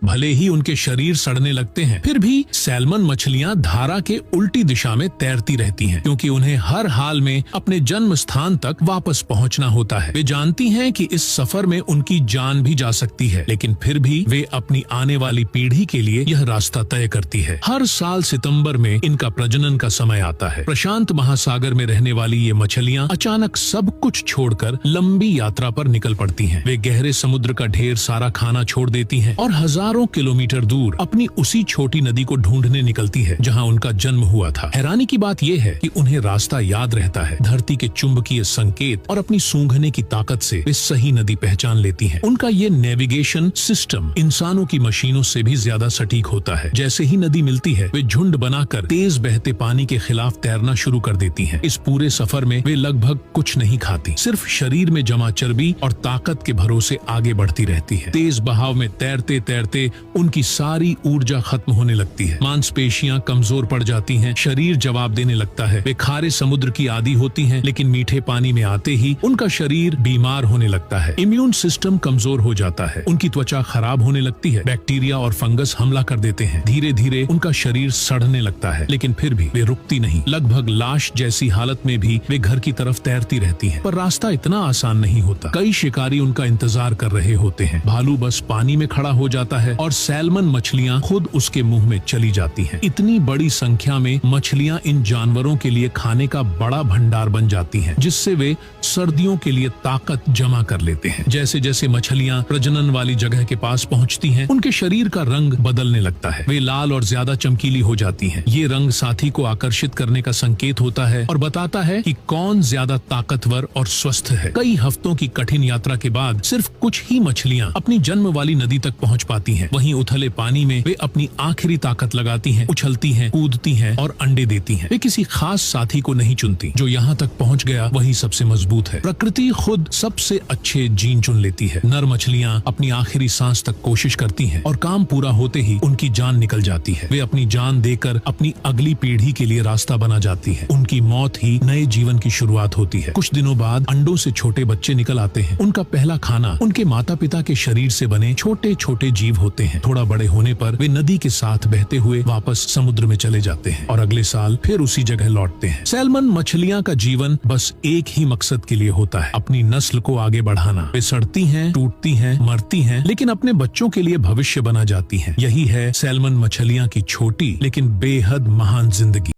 भले ही उनके शरीर सड़ने लगते हैं, फिर भी सैल्मन मछलियां धारा के उल्टी दिशा में तैरती रहती हैं, क्योंकि उन्हें हर हाल में अपने जन्म स्थान तक वापस पहुंचना होता है। वे जानती हैं कि इस सफर में उनकी जान भी जा सकती है, लेकिन फिर भी वे अपनी आने वाली पीढ़ी के लिए यह रास्ता तय करती है। हर साल सितंबर में इनका प्रजनन का समय आता है। प्रशांत महासागर में रहने वाली ये मछलियां अचानक सब कुछ छोड़कर लंबी यात्रा पर निकल पड़ती हैं। वे गहरे समुद्र का ढेर सारा खाना छोड़ देती हैं और हजारों किलोमीटर दूर अपनी उसी छोटी नदी को ढूंढने निकलती है जहां उनका जन्म हुआ था। हैरानी की बात यह है कि उन्हें रास्ता याद रहता है। धरती के चुंबकीय संकेत और अपनी सूंघने की ताकत से वे सही नदी पहचान लेती हैं। उनका ये नेविगेशन सिस्टम इंसानों की मशीनों से भी ज्यादा सटीक होता है। जैसे ही नदी मिलती है, वे झुंड बनाकर तेज बहते पानी के खिलाफ तैरना शुरू कर देती हैं। इस पूरे सफर में वे लगभग कुछ नहीं खाती, सिर्फ शरीर में जमा चर्बी और ताकत के भरोसे आगे बढ़ती रहती है। तेज बहाव में तैरते तैरते उनकी सारी ऊर्जा खत्म होने लगती है। मांसपेशियां कमजोर पड़ जाती हैं, शरीर जवाब देने लगता है। वे खारे समुद्र की आदी होती हैं, लेकिन मीठे पानी में आते ही उनका शरीर बीमार होने लगता है। इम्यून सिस्टम कमजोर हो जाता है, उनकी त्वचा खराब होने लगती है, बैक्टीरिया और फंगस हमला कर देते हैं। धीरे धीरे उनका शरीर सड़ने लगता है, लेकिन फिर भी वे रुकती नहीं। लगभग लाश जैसी हालत में भी वे घर की तरफ तैरती रहती हैं। पर रास्ता इतना आसान नहीं होता। कई शिकारी उनका इंतजार कर रहे होते हैं। भालू बस पानी में खड़ा हो जाता है और सैल्मन मछलियां खुद उसके मुंह में चली जाती हैं। इतनी बड़ी संख्या में मछलियां इन जानवरों के लिए खाने का बड़ा भंडार बन जाती हैं, जिससे वे सर्दियों के लिए ताकत जमा कर लेते हैं। जैसे जैसे मछलियां प्रजनन वाली जगह के पास पहुंचती हैं, उनके शरीर का रंग बदलने लगता है। वे लाल और ज्यादा चमकीली हो जाती हैं। ये रंग साथी को आकर्षित करने का संकेत होता है और बताता है कि कौन ज्यादा ताकतवर और स्वस्थ है। कई हफ्तों की कठिन यात्रा के बाद सिर्फ कुछ ही मछलियां अपनी जन्म वाली नदी तक पहुंच पाती हैं। वहीं उथले पानी में वे अपनी आखिरी ताकत लगाती हैं, उछलती हैं, कूदती हैं और अंडे देती हैं। वे किसी खास साथी को नहीं चुनती। जो यहाँ तक पहुँच गया वही सबसे मजबूत है। प्रकृति खुद सबसे अच्छे जीन चुन लेती है। नर मछलियाँ अपनी आखिरी सांस तक कोशिश करती हैं और काम पूरा होते ही उनकी जान निकल जाती है। वे अपनी जान देकर अपनी अगली पीढ़ी के लिए रास्ता बना जाती है। उनकी मौत ही नए जीवन की शुरुआत होती है। कुछ दिनों बाद अंडों से छोटे बच्चे निकल आते हैं। उनका पहला खाना उनके माता पिता के शरीर से बने छोटे छोटे जीव होते हैं। थोड़ा बड़े होने पर वे नदी के साथ बहते हुए वापस समुद्र में चले जाते हैं और अगले साल फिर उसी जगह लौटते हैं। सैल्मन मछलियां का जीवन बस एक ही मकसद के लिए होता है, अपनी नस्ल को आगे बढ़ाना। वे सड़ती हैं, टूटती हैं, मरती हैं, लेकिन अपने बच्चों के लिए भविष्य बना जाती हैं। यही है सैल्मन मछलियां की छोटी लेकिन बेहद महान जिंदगी।